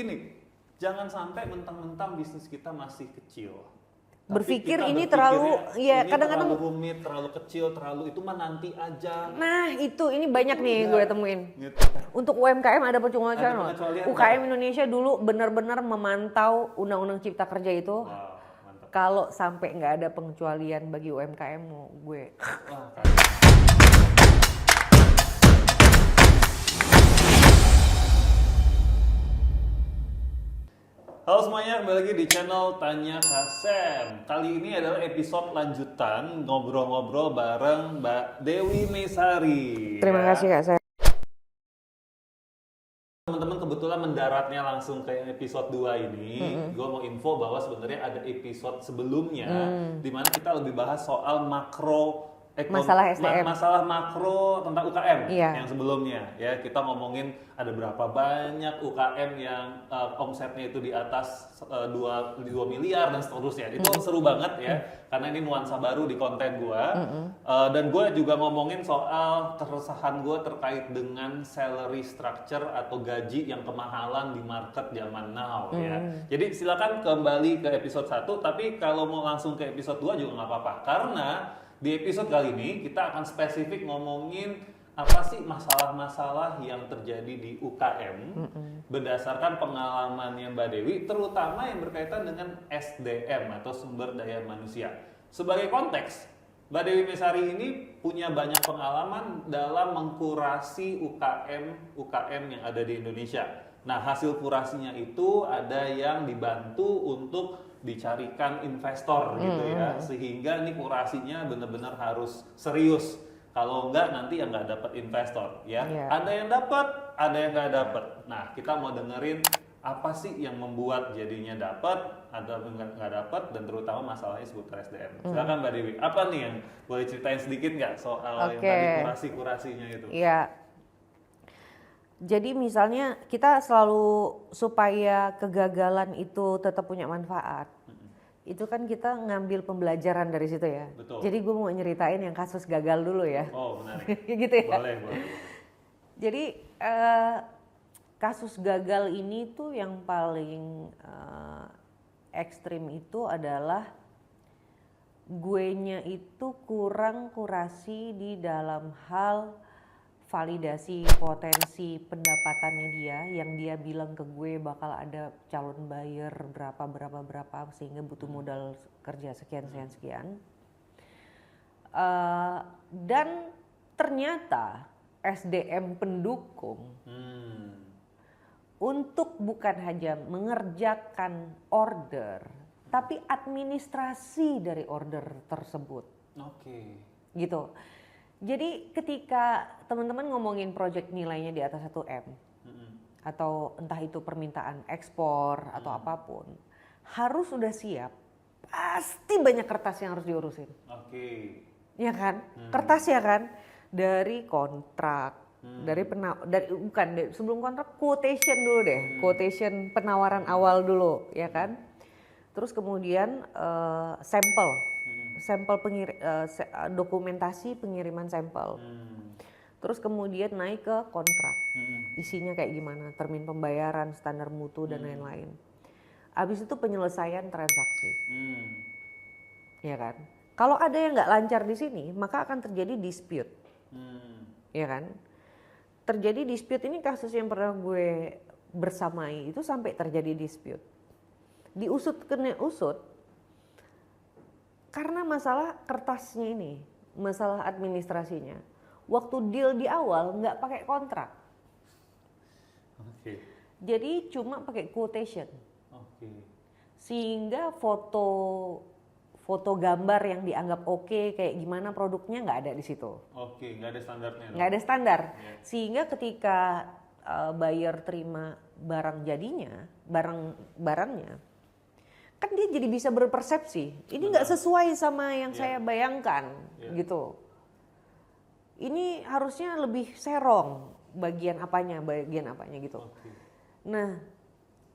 gini, jangan sampai mentang-mentang bisnis kita masih kecil. Berpikir Tapi kita ini terlalu, ya ini kadang-kadang terlalu rumit, terlalu kecil, terlalu itu mah nanti aja. Nah ini banyak nih gue temuin. Gitu. Untuk UMKM ada pengecualian loh. pengecualian, UKM Indonesia dulu benar-benar memantau Undang-Undang Cipta Kerja itu. Wow, mantap. Kalau sampai nggak ada pengecualian bagi UMKM, mau gue. Wah, keren. Halo semuanya, kembali lagi di channel Tanya Kasem. Kali ini adalah episode lanjutan ngobrol-ngobrol bareng Mbak Dewi Mesari. Terima kasih Kak saya. Teman-teman kebetulan mendaratnya langsung ke episode 2 ini. Gue mau info bahwa sebenarnya ada episode sebelumnya di mana kita lebih bahas soal Masalah SDM. masalah makro tentang UKM Iya. yang sebelumnya ya, kita ngomongin ada berapa banyak UKM yang omsetnya itu di atas 2 miliar dan seterusnya. Itu seru banget ya, karena ini nuansa baru di konten gue. Dan gue juga ngomongin soal keresahan gue terkait dengan salary structure atau gaji yang kemahalan di market zaman now ya. Jadi silakan kembali ke episode 1, tapi kalau mau langsung ke episode 2 juga nggak apa-apa, karena di episode kali ini kita akan spesifik ngomongin apa sih masalah-masalah yang terjadi di UKM berdasarkan pengalamannya Mbak Dewi, terutama yang berkaitan dengan SDM atau sumber daya manusia. Sebagai konteks, Mbak Dewi Mesari ini punya banyak pengalaman dalam mengkurasi UKM yang ada di Indonesia. Nah, hasil kurasinya itu ada yang dibantu untuk dicarikan investor gitu ya, sehingga ini kurasinya benar-benar harus serius. Kalau enggak nanti yang nggak dapat investor ya. Ada yang dapat, ada yang nggak dapat. Nah, kita mau dengerin apa sih yang membuat jadinya dapat, ada yang nggak dapat, dan terutama masalahnya seputar SDM. Silakan Mbak Dewi, apa nih yang boleh ceritain sedikit nggak soal yang tadi kurasinya itu? Iya. Jadi misalnya kita selalu supaya kegagalan itu tetap punya manfaat. Itu kan kita ngambil pembelajaran dari situ ya. Betul. Jadi gue mau nyeritain yang kasus gagal dulu ya. Oh benar. Gitu ya. Boleh. Jadi kasus gagal ini tuh yang paling ekstrim itu adalah guenya itu kurang kurasi di dalam hal validasi potensi pendapatannya dia, yang dia bilang ke gue bakal ada calon buyer berapa sehingga butuh modal kerja sekian. Dan ternyata SDM pendukung untuk bukan hanya mengerjakan order, tapi administrasi dari order tersebut. Oke. Gitu. Jadi ketika teman-teman ngomongin project nilainya di atas 1M atau entah itu permintaan ekspor atau apapun, harus sudah siap, pasti banyak kertas yang harus diurusin. Oke. Ya kan? Kertas ya kan? Dari kontrak, sebelum kontrak quotation dulu deh, quotation penawaran awal dulu, ya kan? Terus kemudian sampel dokumentasi pengiriman sampel. Terus kemudian naik ke kontrak. Isinya kayak gimana, termin pembayaran, standar mutu dan lain-lain. Habis itu penyelesaian transaksi. Ya kan? Kalau ada yang nggak lancar di sini, maka akan terjadi dispute. Ya kan? Terjadi dispute, ini kasus yang pernah gue bersamai itu sampai terjadi dispute. Diusut kena usut. Karena masalah kertasnya ini, masalah administrasinya. Waktu deal di awal nggak pakai kontrak. Oke. Jadi cuma pakai quotation. Oke. Sehingga foto gambar yang dianggap oke, kayak gimana produknya nggak ada di situ. Oke, nggak ada standarnya. Nggak ada standar. Yeah. Sehingga ketika buyer terima barang jadinya, barangnya, kan dia jadi bisa berpersepsi, ini nggak sesuai sama yang saya bayangkan, gitu. Ini harusnya lebih serong bagian apanya gitu. Okay. Nah,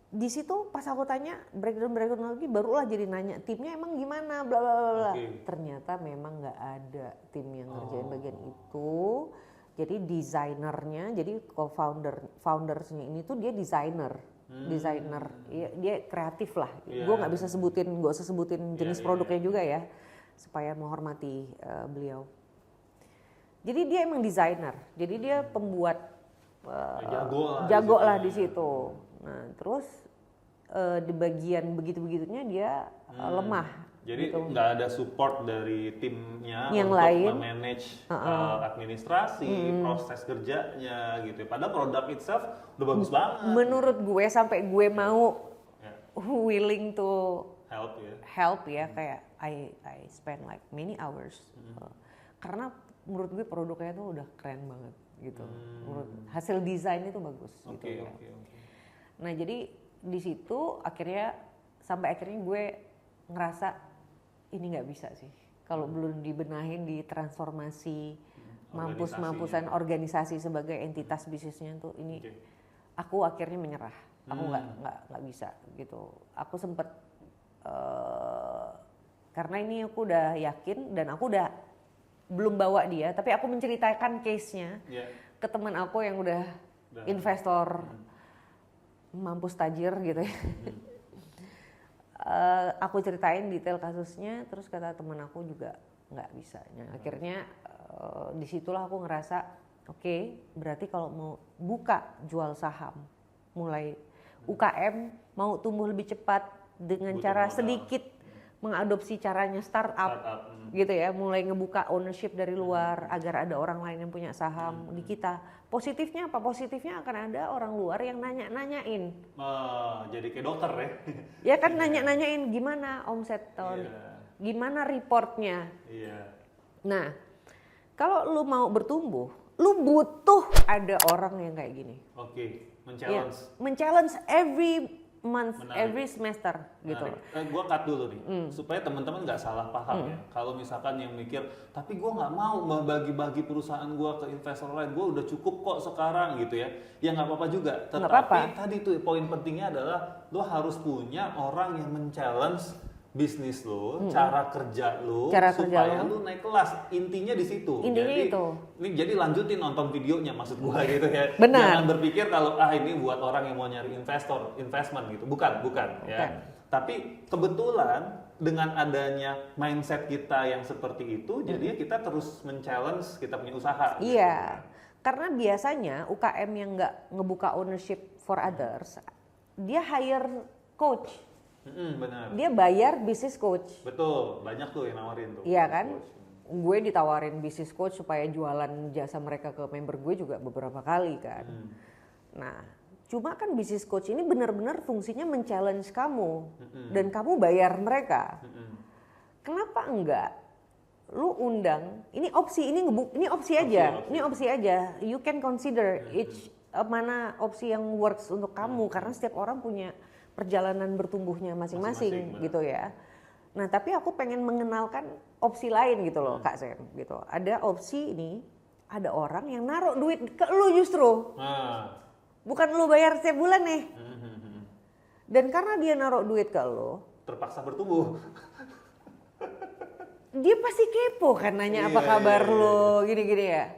di situ pas aku tanya breakdown lagi, barulah jadi nanya timnya emang gimana, bla bla bla. Ternyata memang nggak ada tim yang ngerjain bagian itu. Jadi desainernya, jadi co-foundersnya ini tuh dia desainer. desainer. Dia kreatif lah. Iya. Gue nggak usah sebutin jenis produknya iya. juga ya, supaya menghormati beliau. Jadi dia emang desainer. Jadi dia pembuat jago lah di situ. Nah terus di bagian begitu-begitunya dia lemah. Jadi gitu. nggak ada support dari timnya yang untuk lain memanage administrasi, proses kerjanya gitu. Padahal produk itself udah bagus banget. Menurut gue sampai gue mau willing to help ya kayak I spend like many hours karena menurut gue produknya tuh udah keren banget gitu. Menurut hasil desain itu bagus gitu ya. Nah jadi di situ sampai akhirnya gue ngerasa ini nggak bisa sih kalau belum dibenahin di transformasi mampusan organisasi sebagai entitas bisnisnya tuh ini aku akhirnya menyerah. Aku nggak bisa gitu. Aku sempet karena ini aku udah yakin dan aku udah belum bawa dia, tapi aku menceritakan case-nya ke teman aku yang udah investor mampus tajir gitu ya. Aku ceritain detail kasusnya, terus kata teman aku juga nggak bisa. Akhirnya disitulah aku ngerasa oke, berarti kalau mau buka jual saham, mulai UKM mau tumbuh lebih cepat dengan cara sedikit mengadopsi caranya startup gitu ya, mulai ngebuka ownership dari luar agar ada orang lain yang punya saham di kita. Positifnya apa? Positifnya akan ada orang luar yang nanyain. Jadi kayak dokter ya? Ya kan nanyain gimana omset tahun, gimana reportnya. Nah, kalau lu mau bertumbuh, lu butuh ada orang yang kayak gini. Men-challenge. Men-challenge every month, every semester gitu. Gue cut dulu nih, supaya teman-teman nggak salah paham ya. Kalau misalkan yang mikir, tapi gue nggak mau membagi-bagi perusahaan gue ke investor lain, gue udah cukup kok sekarang gitu ya. Ya nggak apa-apa juga. Tetapi tadi tuh poin pentingnya adalah lo harus punya orang yang men-challenge bisnis lo, cara kerja lo, supaya lo naik kelas. Intinya di situ. Jadi lanjutin nonton videonya, maksud gua gitu ya. Benar. Jangan berpikir kalau ini buat orang yang mau nyari investment gitu. Bukan. Ya. Tapi kebetulan dengan adanya mindset kita yang seperti itu, jadinya kita terus men-challenge kita punya usaha. Iya. Gitu. Karena biasanya UKM yang nggak ngebuka ownership for others, dia hire coach. Benar. Dia bayar business coach. Betul, banyak tuh yang nawarin tuh. Iya kan? Gue ditawarin business coach supaya jualan jasa mereka ke member gue juga beberapa kali kan. Nah, cuma kan business coach ini benar-benar fungsinya men-challenge kamu dan kamu bayar mereka. Kenapa enggak? Lu undang, ini opsi aja. Ini opsi aja. You can consider each mana opsi yang works untuk kamu karena setiap orang punya perjalanan bertumbuhnya masing-masing gitu ya. Nah tapi aku pengen mengenalkan opsi lain gitu loh Kak Sam gitu. Ada opsi ini, ada orang yang naruh duit ke lu justru. Bukan lu bayar setiap bulan nih. Dan karena dia naruh duit ke lu, terpaksa bertumbuh. Dia pasti kepo kan nanya apa kabar lu gini-gini ya.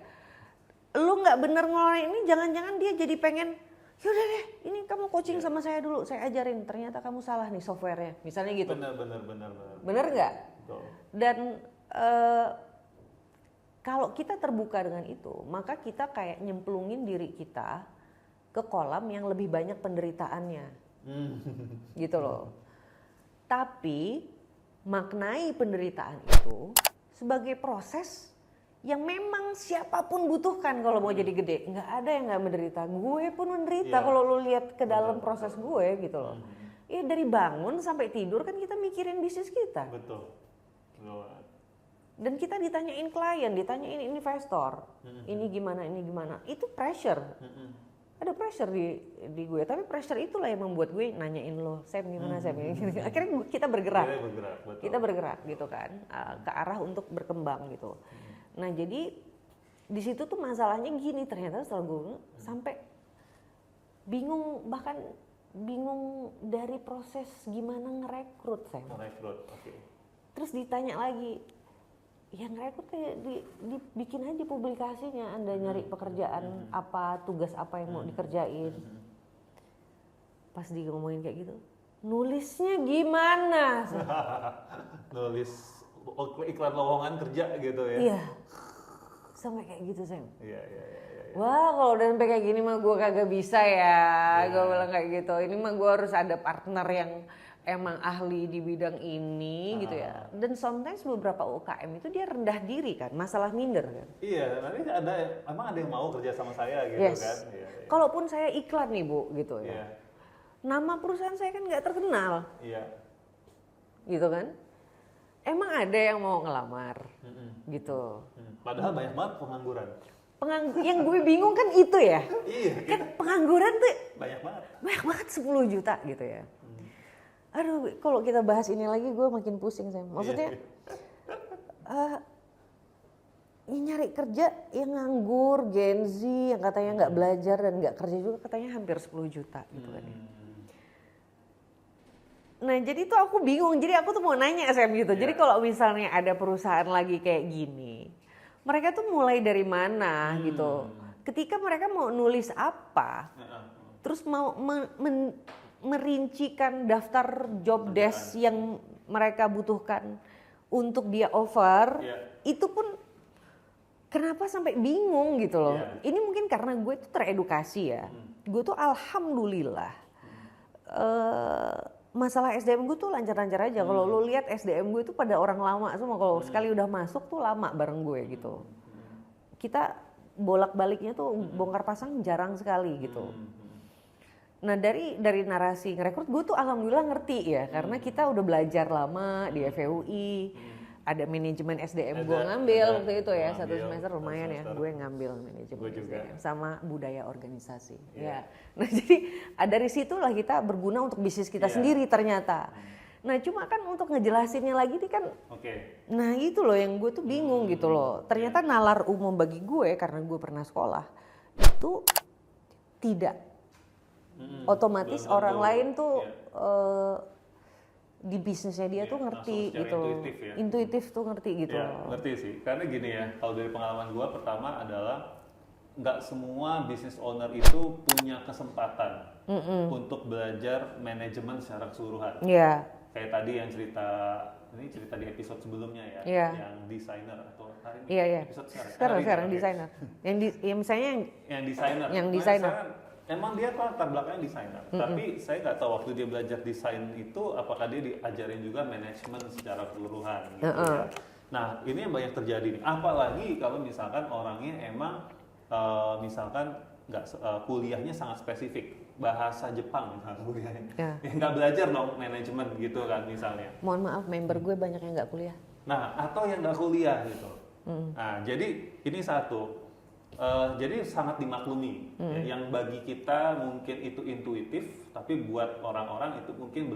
Lu nggak bener ngelola ini, jangan-jangan dia jadi pengen yaudah deh, ini kamu coaching sama saya dulu, saya ajarin. Ternyata kamu salah nih softwarenya, misalnya gitu. Benar. Bener nggak? Dan kalau kita terbuka dengan itu, maka kita kayak nyemplungin diri kita ke kolam yang lebih banyak penderitaannya, gitu loh. Tapi maknai penderitaan itu sebagai proses yang memang siapapun butuhkan kalau mau jadi gede. Nggak ada yang nggak menderita. Gue pun menderita kalau lo lihat ke dalam proses gue gitu loh. Ya dari bangun sampai tidur kan kita mikirin bisnis kita. Betul. Dan kita ditanyain klien, ditanyain investor. Ini gimana. Itu pressure. Ada pressure di gue. Tapi pressure itulah yang membuat gue nanyain lo, Sam gimana Sam. Akhirnya kita bergerak. Kita bergerak gitu kan. Ke arah untuk berkembang gitu. Nah jadi di situ tuh masalahnya gini, ternyata setelah gue sampai bingung, bahkan bingung dari proses gimana ngerekrut Sam. Terus ditanya lagi, yang ngerekrut kayak dibikin aja publikasinya, Anda nyari pekerjaan apa, tugas apa yang mau dikerjain. pas dia ngomongin kayak gitu, nulisnya gimana? Nulis iklan lowongan kerja gitu ya. Iya, sampai kayak gitu Sam. Iya. Wah, kalau udah sampai kayak gini mah gue kagak bisa ya. Gue bilang kayak gitu. Ini mah gue harus ada partner yang emang ahli di bidang ini gitu ya. Dan sometimes beberapa UKM itu dia rendah diri kan, masalah minder kan. Iya, nanti emang ada yang mau kerja sama saya gitu Yes. kan. Iya. Kalaupun saya iklan nih Bu gitu ya. Iya. Nama perusahaan saya kan nggak terkenal Iya. gitu kan. Emang ada yang mau ngelamar gitu. Padahal banyak banget pengangguran. Yang gue bingung kan itu ya. Iya. Kan pengangguran tuh Banyak banget. banyak banget 10 juta gitu ya. Aduh, kalau kita bahas ini lagi gue makin pusing Sam. Maksudnya yang nyari kerja yang nganggur, Gen Z yang katanya nggak belajar dan nggak kerja juga katanya hampir 10 juta gitu kan ya. Nah jadi tuh aku bingung, jadi aku tuh mau nanya Sam gitu. Jadi kalau misalnya ada perusahaan lagi kayak gini, mereka tuh mulai dari mana gitu. Ketika mereka mau nulis apa, terus mau merincikan daftar job desk yang mereka butuhkan untuk dia offer, itu pun kenapa sampai bingung gitu loh. Ini mungkin karena gue tuh teredukasi ya. Gue tuh alhamdulillah masalah SDM gue tuh lancar-lancar aja. Kalau lo lihat SDM gue tuh pada orang lama semua. Kalau sekali udah masuk tuh lama bareng gue gitu. Kita bolak-baliknya tuh bongkar pasang jarang sekali gitu. Nah dari narasi ngerekrut gue tuh alhamdulillah ngerti ya. Karena kita udah belajar lama di FEUI. Ada manajemen SDM gue ngambil waktu itu ya, satu semester lumayan ya, gue ngambil manajemen SDM sama budaya organisasi. Ya, nah jadi dari situlah kita berguna untuk bisnis kita sendiri ternyata. Nah cuma kan untuk ngejelasinnya lagi nih kan, nah itu loh yang gue tuh bingung gitu loh. Ternyata nalar umum bagi gue karena gue pernah sekolah itu tidak otomatis orang lain tuh di bisnisnya dia tuh ngerti gitu loh. Intuitif tuh ngerti gitu loh. Ngerti sih, karena gini ya, kalau dari pengalaman gue pertama adalah nggak semua business owner itu punya kesempatan untuk belajar manajemen secara keseluruhan. Kayak tadi yang cerita di episode sebelumnya ya, yang desainer atau hari ini episode sekarang desainer. Yang misalnya yang desainer. Emang dia latar belakangnya desainer, tapi saya nggak tahu waktu dia belajar desain itu apakah dia diajarin juga manajemen secara keseluruhan gitu ya. Nah ini yang banyak terjadi nih, apalagi kalau misalkan orangnya emang misalkan kuliahnya sangat spesifik, bahasa Jepang misalnya kuliahnya, ya nggak belajar dong manajemen gitu kan misalnya. Mohon maaf, member gue banyak yang nggak kuliah. Nah atau yang nggak kuliah gitu. Nah jadi ini satu. Jadi sangat dimaklumi. Yang bagi kita mungkin itu intuitif, tapi buat orang-orang itu mungkin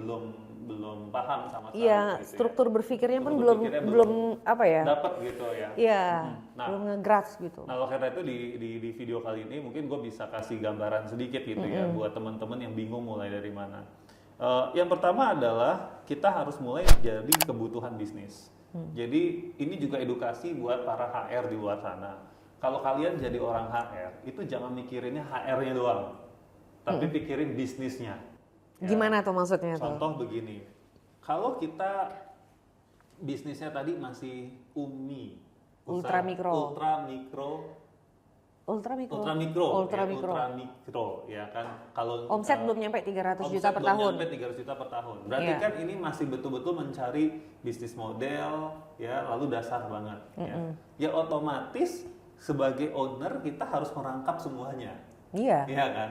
belum paham sama sekali. Iya, gitu struktur berpikirnya pun belum apa ya? Dapat gitu ya. Iya, belum nge-grasp gitu. Nah, karena itu di video kali ini mungkin gue bisa kasih gambaran sedikit gitu ya buat teman-teman yang bingung mulai dari mana. Yang pertama adalah kita harus mulai jadi kebutuhan bisnis. Jadi ini juga edukasi buat para HR di luar sana. Kalau kalian jadi orang HR, itu jangan mikirinnya HR-nya doang, tapi pikirin bisnisnya. Gimana tuh maksudnya? Contoh begini, kalau kita bisnisnya tadi masih ultra mikro, ya kan. Kalau omset belum nyampe 300 juta per tahun. Omset belum nyampe 300 juta per tahun. Berarti kan ini masih betul-betul mencari bisnis model, ya, lalu dasar banget. Ya otomatis sebagai owner kita harus merangkap semuanya. Iya kan?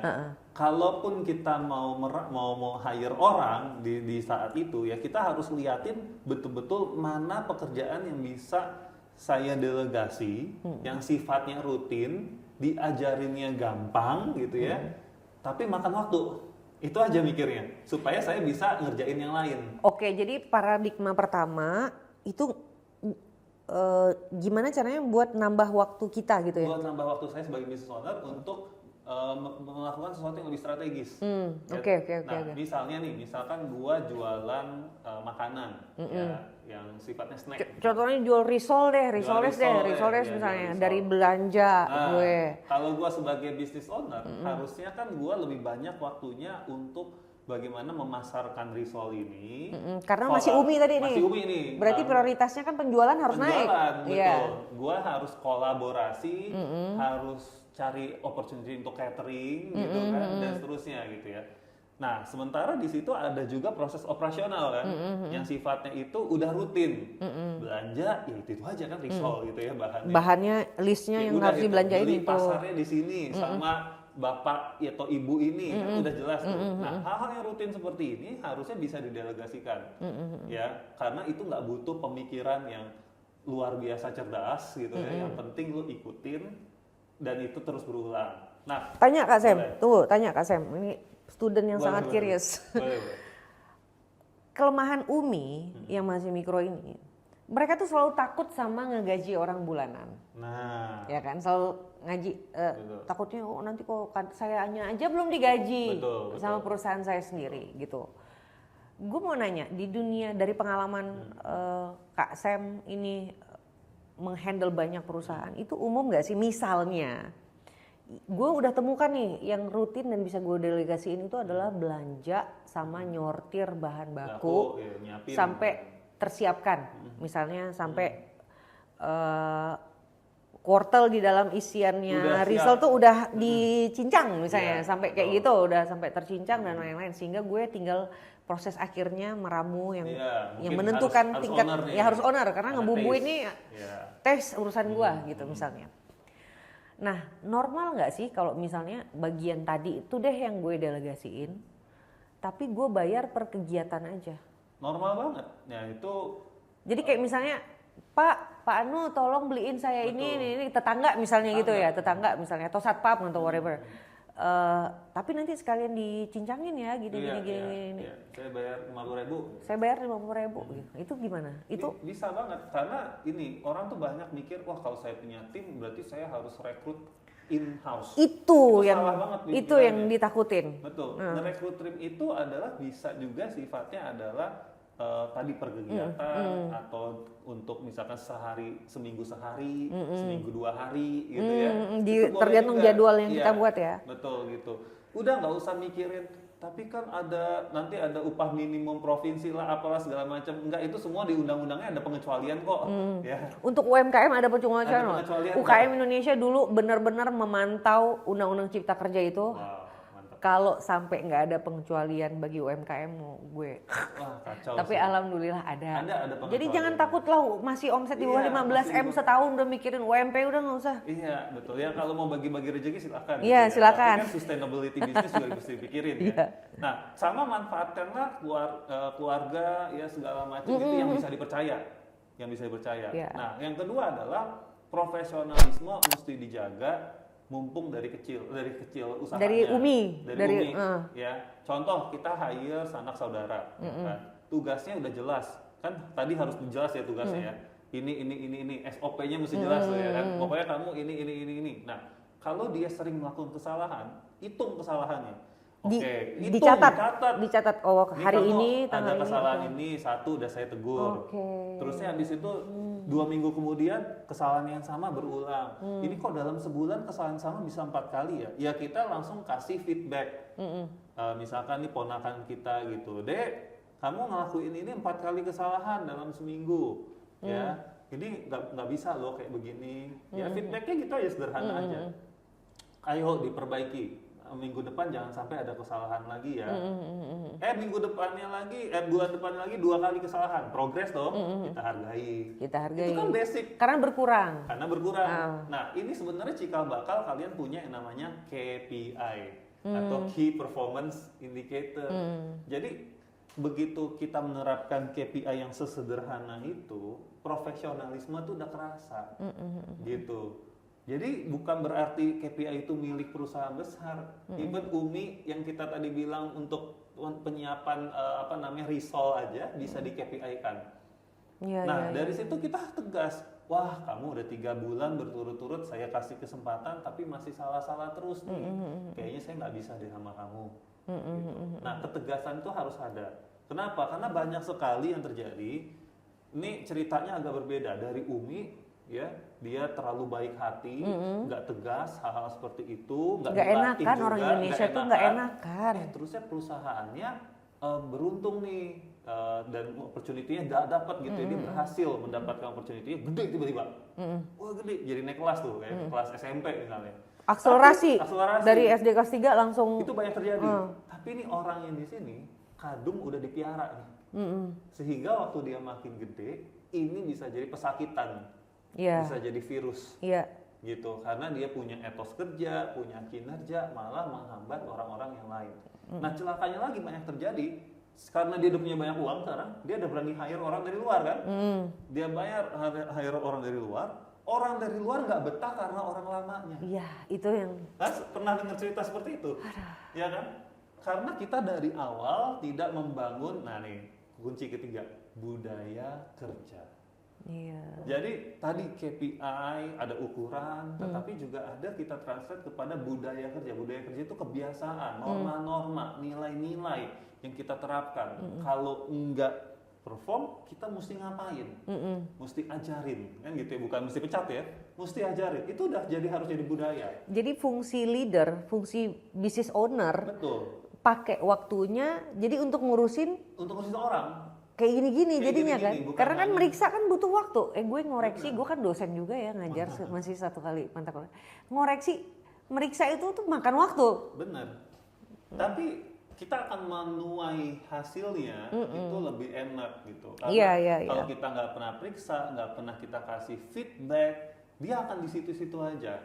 Kalaupun kita mau hire orang di saat itu, ya kita harus liatin betul-betul mana pekerjaan yang bisa saya delegasi, yang sifatnya rutin, diajarinnya gampang gitu ya, tapi makan waktu. Itu aja mikirnya, supaya saya bisa ngerjain yang lain. Oke, jadi paradigma pertama itu gimana caranya buat nambah waktu kita gitu ya? Buat nambah waktu saya sebagai business owner untuk melakukan sesuatu yang lebih strategis. Oke. Misalnya nih, misalkan gua jualan makanan ya, yang sifatnya snack. Contohnya jual risol misalnya dari belanja gue. Kalau gua sebagai business owner, harusnya kan gua lebih banyak waktunya untuk bagaimana memasarkan risol ini. Karena masih Umi tadi nih. Masih Umi nih. Berarti prioritasnya kan penjualan harus naik. Betul. Iya. Gua harus kolaborasi, harus cari opportunity untuk catering gitu kan, dan seterusnya gitu ya. Nah, sementara di situ ada juga proses operasional kan, yang sifatnya itu udah rutin. Belanja, ya itu aja kan risol gitu ya bahannya. Bahannya, listnya Ya yang udah harus gitu, dibelanjain beli itu. pasarnya di sini sama bapak atau ibu ini kan udah jelas tuh. Nah, hal-hal yang rutin seperti ini harusnya bisa didelegasikan, ya, karena itu nggak butuh pemikiran yang luar biasa cerdas gitu ya. Yang penting lu ikutin dan itu terus berulang. Nah, Tanya Kak Sam, boleh. tunggu, tanya Kak Sam. Ini student yang Boleh, sangat boleh. curious. Boleh. Kelemahan Umi yang masih mikro ini, mereka tuh selalu takut sama ngegaji orang bulanan. Nah, Ya kan, selalu ngaji Betul. takutnya nanti kok sayanya aja belum digaji Betul. sama perusahaan saya sendiri gitu. Gue mau nanya, di dunia dari pengalaman Kak Sam ini menghandle banyak perusahaan, itu umum nggak sih? Misalnya gue udah temukan nih yang rutin dan bisa gue delegasiin itu adalah belanja sama nyortir bahan baku ya, nyiapin. sampai tersiapkan, misalnya sampai wortel di dalam isiannya Udah risol siap. tuh udah dicincang misalnya, Iya, sampai kayak betul. gitu, udah sampai tercincang dan lain-lain, sehingga gue tinggal proses akhirnya meramu yang Iya, yang mungkin menentukan harus tingkat owner nih. ya harus owner karena Karena ngebumbuin taste. nih Iya. tes urusan gua gitu misalnya. Nah, normal nggak sih kalau misalnya bagian tadi itu deh yang gue delegasiin, tapi gue bayar per kegiatan aja. Normal banget. Ya itu Jadi kayak misalnya, Pak Anu tolong beliin saya ini, tetangga misalnya gitu ya, tetangga misalnya, atau satpam atau whatever. Tapi nanti sekalian dicincangin ya, gini. Iya. Saya bayar 50.000. Saya bayar 50.000 gitu. Itu gimana? Itu Bisa banget karena ini orang tuh banyak mikir, wah kalau saya punya tim berarti saya harus rekrut in-house. itu yang salah banget itu pikirannya. yang ditakutin. Betul. Ngerekrut tim itu adalah bisa juga sifatnya adalah tadi per kegiatan atau untuk misalkan seminggu sehari, seminggu 2 hari gitu ya. Itu boleh Tergantung juga. jadwal yang Iya, kita buat ya. Betul gitu. Udah nggak usah mikirin, tapi kan nanti ada upah minimum provinsi lah, apalah segala macam. Enggak, itu semua di undang-undangnya ada pengecualian kok. Ya. Untuk UMKM ada pengecualian Ada loh. pengecualian, UKM Indonesia dulu benar-benar memantau Undang-Undang Cipta Kerja itu. Wow, mantap. Kalau sampai nggak ada pengecualian bagi UMKM mau gue. Wah, kacau. Tapi sih. alhamdulillah ada. Ada Jadi pengecualian. jangan takut lah masih omset di bawah Iya, 15 M masih- setahun udah mikirin UMP udah nggak usah. Iya, betul ya. Kalau mau bagi-bagi rezeki silakan. Iya, gitu ya. silakan. Tapi kan sustainability bisnis juga harus dipikirin ya. Iya. Nah, sama manfaatkanlah keluarga ya segala macam itu yang bisa dipercaya. Yang bisa dipercaya. Iya. Nah, yang kedua adalah profesionalisme mesti dijaga mumpung dari kecil usahanya. Dari Umi, Dari Umi, ya. Contoh kita hire sanak saudara, kan. Tugasnya udah jelas. Kan tadi harus jelas ya tugasnya ya. Ini SOP-nya mesti jelas tuh ya kan. Pokoknya kamu ini. Nah, kalau dia sering melakukan kesalahan, hitung kesalahannya. Oke, hitung, dicatat. Oh, hari kamu ini ada tanggal kesalahan ini. ini, satu udah saya tegur. Oke. Terusnya habis itu 2 minggu kemudian kesalahan yang sama berulang. Ini kok dalam sebulan kesalahan sama bisa 4 kali ya? Ya kita langsung kasih feedback. Misalkan nih ponakan kita gitu, Dek, kamu ngelakuin ini 4 kali kesalahan dalam seminggu, ya. Ini nggak bisa loh kayak begini. Ya feedbacknya kita ya sederhana aja. Ayo diperbaiki. Minggu depan jangan sampai ada kesalahan lagi ya. Minggu depannya lagi, bulan depannya lagi 2 kali kesalahan. Progres dong, kita hargai. Kita hargai. Itu kan basic. Karena berkurang. Nah, ini sebenarnya cikal bakal kalian punya yang namanya KPI atau Key Performance Indicator. Jadi begitu kita menerapkan KPI yang sesederhana itu, profesionalisme tuh udah kerasa. Gitu. Jadi bukan berarti KPI itu milik perusahaan besar. Even Umi yang kita tadi bilang untuk penyiapan risol aja bisa di KPI-kan. Dari situ kita tegas. Wah, kamu udah 3 bulan berturut-turut saya kasih kesempatan tapi masih salah-salah terus nih. Kayaknya saya nggak bisa deh sama kamu. Gitu. Nah, ketegasan itu harus ada. Kenapa? Karena banyak sekali yang terjadi. Ini ceritanya agak berbeda dari Umi ya, dia terlalu baik hati, nggak tegas hal-hal seperti itu, nggak enakan juga, orang Indonesia tuh nggak enakan. Terusnya perusahaannya beruntung nih dan opportunity-nya nggak dapat gitu, dia berhasil mendapatkan opportunity-nya gede tiba-tiba, wah gede, jadi naik kelas tuh, kayak kelas SMP misalnya. Akselerasi dari SD kelas 3 langsung. Itu banyak terjadi. Tapi ini orang yang di sini kadung udah dipiara nih, sehingga waktu dia makin gede, ini bisa jadi pesakitan, bisa jadi virus, gitu. Karena dia punya etos kerja, punya kinerja, malah menghambat orang-orang yang lain. Nah celakanya lagi banyak terjadi, karena dia udah punya banyak uang sekarang, dia udah berani hire orang dari luar kan, dia bayar hire orang dari luar. Orang dari luar nggak betah karena orang lamanya. Iya, itu yang... Pernah dengar cerita seperti itu? Ya kan? Karena kita dari awal tidak membangun, nah nih, kunci ketiga, budaya kerja. Iya. Jadi tadi KPI, ada ukuran, tetapi juga ada kita translate kepada budaya kerja. Budaya kerja itu kebiasaan, norma-norma, nilai-nilai yang kita terapkan. Kalau enggak perform, kita mesti ngapain? Mesti ajarin, kan gitu ya, bukan mesti pecat ya, mesti ajarin. Itu udah harus jadi budaya. Jadi fungsi leader, fungsi business owner, betul, pakai waktunya jadi untuk ngurusin orang. Kayak gini-gini jadinya gini, kan, karena kan meriksa kan butuh waktu. Gue ngoreksi, gue kan dosen juga ya, ngajar masih 1 kali mata kuliah. Ngoreksi, meriksa itu tuh makan waktu. Bener. Tapi kita akan menuai hasilnya itu lebih enak gitu. Karena kalau kita nggak pernah periksa, nggak pernah kita kasih feedback, dia akan di situ-situ aja.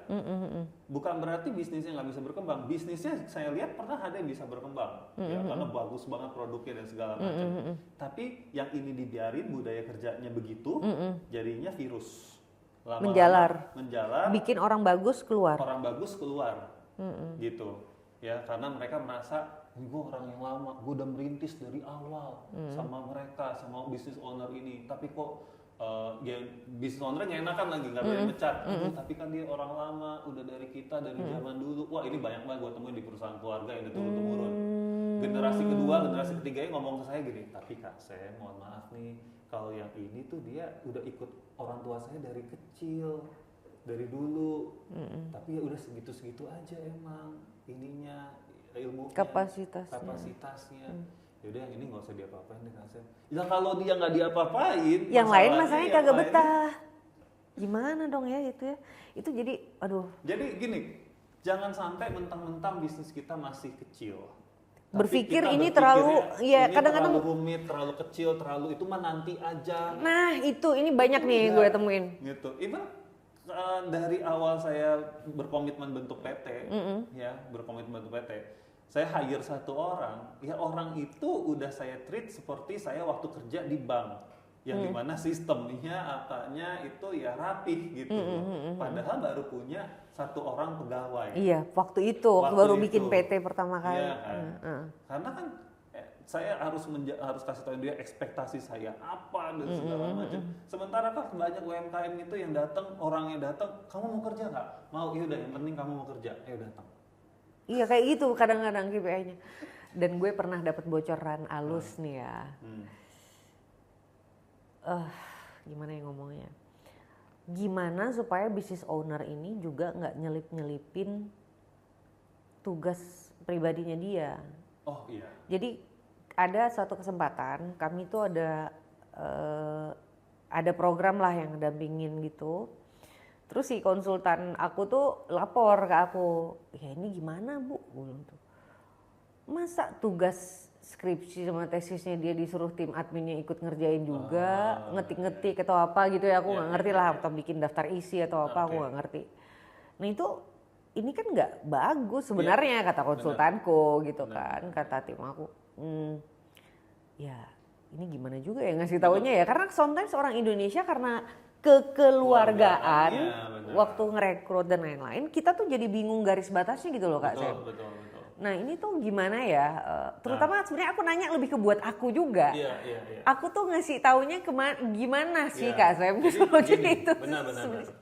Bukan berarti bisnisnya nggak bisa berkembang. Bisnisnya saya lihat pernah ada yang bisa berkembang, ya, karena bagus banget produknya dan segala macam. Tapi yang ini dibiarin, budaya kerjanya begitu, jadinya virus. Menjalar, bikin orang bagus keluar. Gitu. Ya, karena mereka merasa gue orang yang lama, gue udah merintis dari awal sama mereka, sama business owner ini, tapi kok ya business owner nggak enakan lagi, nggak boleh mecat. Tapi kan dia orang lama, udah dari kita dari zaman dulu. Wah ini banyak banget gue temuin di perusahaan keluarga yang turun-temurun. Generasi kedua, generasi ketiganya ngomong ke saya gini, tapi kak saya mohon maaf nih, kalau yang ini tuh dia udah ikut orang tua saya dari kecil, dari dulu, tapi ya udah segitu-segitu aja emang ininya, ilmunya, kapasitasnya. Yaudah yang ini nggak usah diapa-apain deh kan. Ya kalau dia nggak diapa-apain, yang lain masalahnya kagak betah. Gimana dong ya itu ya? Itu jadi, aduh. Jadi gini, jangan sampai mentang-mentang bisnis kita masih kecil. Berpikir ini terlalu, ya kadang-kadang terlalu rumit, terlalu kecil, terlalu itu mah nanti aja. Nah itu, ini banyak nih yang gue temuin. Gitu, even dari awal saya berkomitmen bentuk PT, ya berkomitmen bentuk PT, saya hire 1 orang, ya orang itu udah saya treat seperti saya waktu kerja di bank, yang dimana sistemnya, apanya itu ya rapih gitu, padahal baru punya 1 orang pegawai. Iya, waktu itu baru bikin PT pertama kali. Iya, karena kan saya harus kasih tahu dia ekspektasi saya apa dan segala macam. Sementara kan banyak UMKM itu yang datang, orang yang datang, kamu mau kerja nggak? Mau, iya udah, yang penting kamu mau kerja, ayo datang. Iya kayak gitu kadang-kadang KPI-nya. Dan gue pernah dapat bocoran halus nih ya. Gimana ya ngomongnya? Gimana supaya business owner ini juga nggak nyelip-nyelipin tugas pribadinya dia. Oh iya. Jadi ada suatu kesempatan kami tuh ada program lah yang dampingin gitu. Terus si konsultan aku tuh lapor ke aku, ya ini gimana bu? Tuh. Masa tugas skripsi sama tesisnya dia disuruh tim adminnya ikut ngerjain juga, ngetik-ngetik atau apa gitu ya, aku nggak ngerti lah, atau bikin daftar isi atau apa, aku nggak ngerti. Nah itu, ini kan nggak bagus sebenarnya kata konsultanku gitu kan, kata tim aku. Ya ini gimana juga ya ngasih taunya ya, karena sometimes orang Indonesia karena kekeluargaan, waktu ngerekrut dan lain-lain, kita tuh jadi bingung garis batasnya gitu loh Kak Sam. Betul. Nah ini tuh gimana ya, terutama sebenarnya aku nanya lebih ke buat aku juga. Iya. Aku tuh ngasih taunya gimana sih Kak Sam. Jadi itu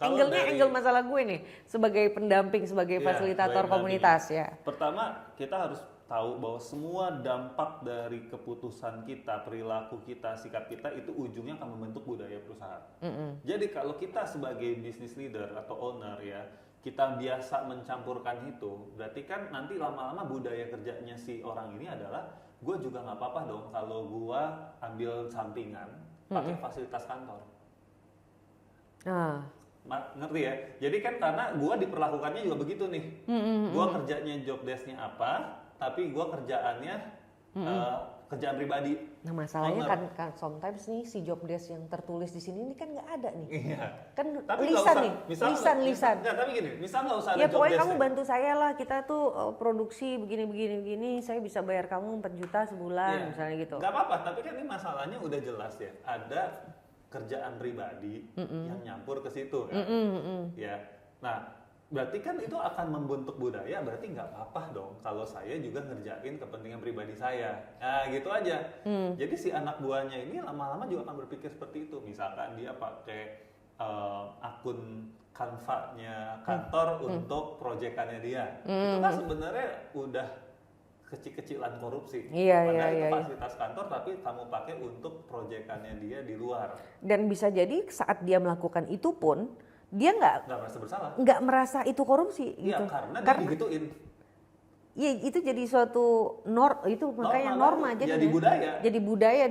angle masalah gue nih, sebagai pendamping, sebagai fasilitator komunitas ya. Pertama kita harus tahu bahwa semua dampak dari keputusan kita, perilaku kita, sikap kita itu ujungnya akan membentuk budaya perusahaan. Jadi kalau kita sebagai business leader atau owner ya, kita biasa mencampurkan itu, berarti kan nanti lama-lama budaya kerjanya si orang ini adalah gue juga nggak apa-apa dong kalau gue ambil sampingan pakai fasilitas kantor. Ngerti ya? Jadi kan karena gue diperlakukannya juga begitu nih. Gue kerjanya job desk-nya apa, tapi gue kerjaannya kerjaan pribadi. Nah masalahnya kan sometimes nih si job desk yang tertulis di sini ini kan nggak ada nih. Iya. Kan tapi lisan usah, nih, lisan. Nggak, tapi gini, misal nggak usah ada ya job pokoknya desk. kamu bantu saya lah, kita tuh produksi begini, saya bisa bayar kamu 4 juta sebulan misalnya gitu. Nggak apa-apa, tapi kan ini masalahnya udah jelas ya. Ada kerjaan pribadi yang nyampur ke situ kan. Ya. Nah, berarti kan itu akan membentuk budaya, berarti nggak apa-apa dong kalau saya juga ngerjain kepentingan pribadi saya. Nah gitu aja. Jadi si anak buahnya ini lama-lama juga akan berpikir seperti itu. Misalkan dia pakai akun Canva-nya kantor untuk proyekannya dia. Itu kan sebenarnya udah kecil-kecilan korupsi. Padahal itu fasilitas kantor tapi kamu pakai untuk proyekannya dia di luar. Dan bisa jadi saat dia melakukan itu pun dia nggak merasa bersalah, nggak merasa itu korupsi gitu. Iya, karena dia digituin. Iya, itu jadi suatu makanya norma jadi budaya. Jadi budaya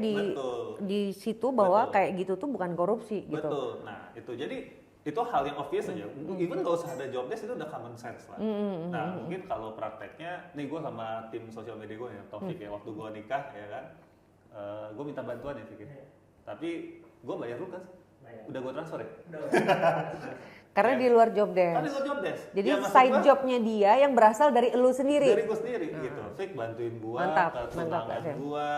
di situ bahwa kayak gitu tuh bukan korupsi gitu. Betul. Nah, itu jadi itu hal yang obvious aja. Even nggak usah ada job desk itu udah common sense lah. Nah, mungkin kalau prakteknya, nih gue sama tim sosial media gue ya, Taufik ya, waktu gue nikah ya kan, gue minta bantuan ya Fik. Tapi gue bayar lu kan? Udah gue transfer ya? Karena di luar job desk. Kan di luar job desk. Jadi ya, side jobnya dia yang berasal dari elu sendiri. Dari gue sendiri gitu. Fik bantuin gue, ketunangan gue,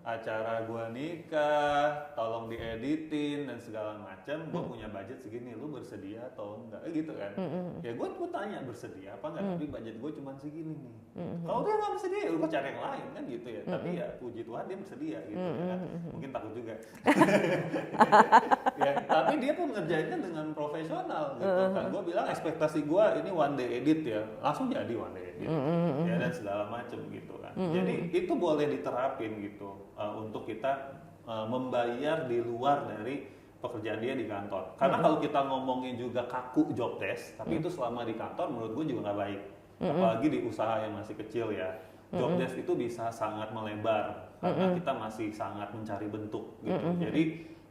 acara gue nikah, tolong dieditin dan segala macam. Gue punya budget segini, lu bersedia atau enggak? Gitu kan. Ya gue tanya bersedia apa enggak, tapi budget gue cuma segini nih. Kalau dia nggak bersedia, ya gue cari yang lain kan gitu ya. Tapi ya puji Tuhan dia bersedia gitu kan. Mungkin takut juga. Ya, tapi dia pun ngerjainnya dengan profesional gitu kan. Gue bilang ekspektasi gue ini one day edit ya, langsung jadi one day edit ya dan segala macem gitu kan. Jadi itu boleh diterapin gitu untuk kita membayar di luar dari pekerjaan dia di kantor. Karena kalau kita ngomongin juga kaku job desk, tapi itu selama di kantor menurut gue juga nggak baik. Apalagi di usaha yang masih kecil ya. Job desk itu bisa sangat melebar karena kita masih sangat mencari bentuk gitu. Jadi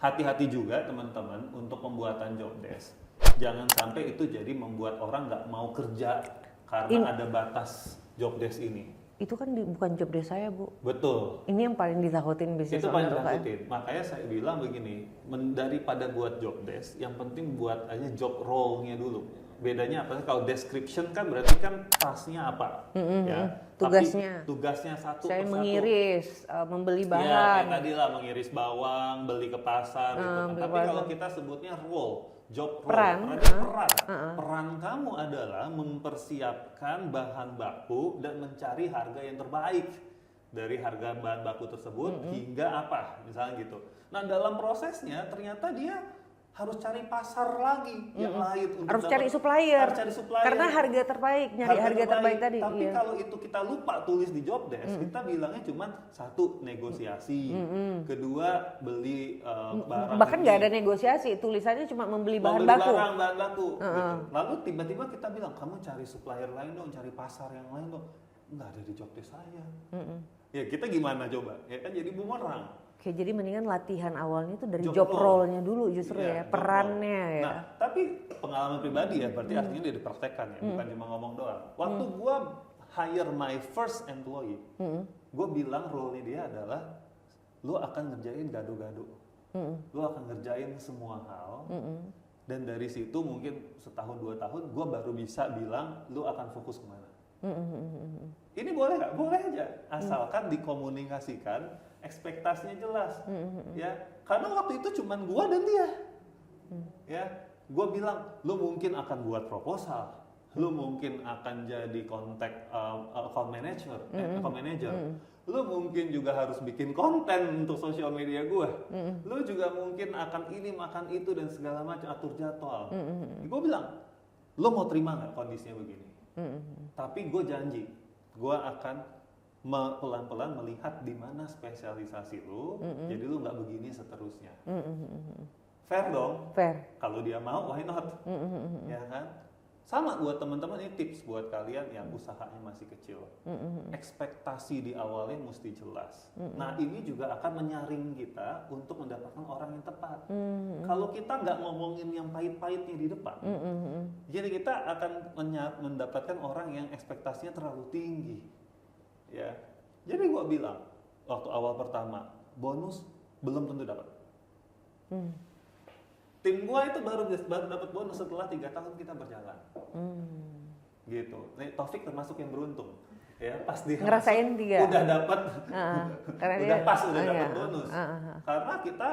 hati-hati juga teman-teman untuk pembuatan job desk. Jangan sampai itu jadi membuat orang nggak mau kerja karena ada batas job desk ini. Itu kan bukan job desk saya, Bu. Betul. Ini yang paling ditakutin bisnis. Itu paling ditakutin. Makanya saya bilang begini, daripada buat job desk, yang penting buat aja job role-nya dulu. Bedanya apa? Kalau description kan berarti kan tasnya apa, ya. Tugasnya. Tapi tugasnya satu saya persatu. Mengiris, membeli bahan. Ya, kayak tadi lah mengiris bawang, beli ke pasar gitu kan. Tapi kalau kita sebutnya role, job role, peran kamu adalah mempersiapkan bahan baku dan mencari harga yang terbaik dari harga bahan baku tersebut hingga apa, misalnya gitu. Nah, dalam prosesnya ternyata dia harus cari pasar lagi yang lain untuk harus cari supplier. Karena harga terbaik, nyari harga terbaik tadi. Tapi kalau itu kita lupa tulis di job desk, kita bilangnya cuma satu negosiasi, kedua beli barang. Bahkan nggak ada negosiasi, tulisannya cuma membeli bahan baku. Bahan baku. Gitu. Lalu tiba-tiba kita bilang kamu cari supplier lain dong, cari pasar yang lain dong. Nggak ada di job desk saya. Ya kita gimana coba? Ya kan jadi bumerang. Oke, jadi mendingan latihan awalnya itu dari job role-nya dulu justru ya, perannya ya. Nah, tapi pengalaman pribadi ya, berarti artinya dia dipraktekkan ya, bukan cuma ngomong doang. Waktu gue hire my first employee, gue bilang role-nya dia adalah, lu akan ngerjain gado-gado, lu akan ngerjain semua hal, dan dari situ mungkin setahun 2 tahun, gue baru bisa bilang, lu akan fokus kemana. Ini boleh nggak? Boleh aja, asalkan dikomunikasikan, ekspektasinya jelas, ya. Karena waktu itu cuman gua dan dia, ya. Gua bilang, lu mungkin akan buat proposal, lu mungkin akan jadi account manager, lu mungkin juga harus bikin konten untuk sosial media gua, lu juga mungkin akan ini makan itu dan segala macam, atur jadwal. Gua bilang, lu mau terima nggak kondisinya begini? Tapi gue janji, gue akan pelan-pelan melihat di mana spesialisasi lu, jadi lu nggak begini seterusnya. Fair dong? Fair. Kalau dia mau, why not? Ya kan? Sama buat teman-teman, ini tips buat kalian yang usahanya masih kecil. Ekspektasi di awalnya mesti jelas. Nah ini juga akan menyaring kita untuk mendapatkan orang yang tepat. Kalau kita nggak ngomongin yang pahit-pahitnya di depan, jadi kita akan mendapatkan orang yang ekspektasinya terlalu tinggi. Ya, jadi gua bilang waktu awal pertama bonus belum tentu dapat. Tim gua itu baru dapat bonus setelah 3 tahun kita berjalan. Gitu. Nih, Taufik termasuk yang beruntung. Ya, pas dia ngerasain masuk, udah dapat, udah dapat bonus. Karena kita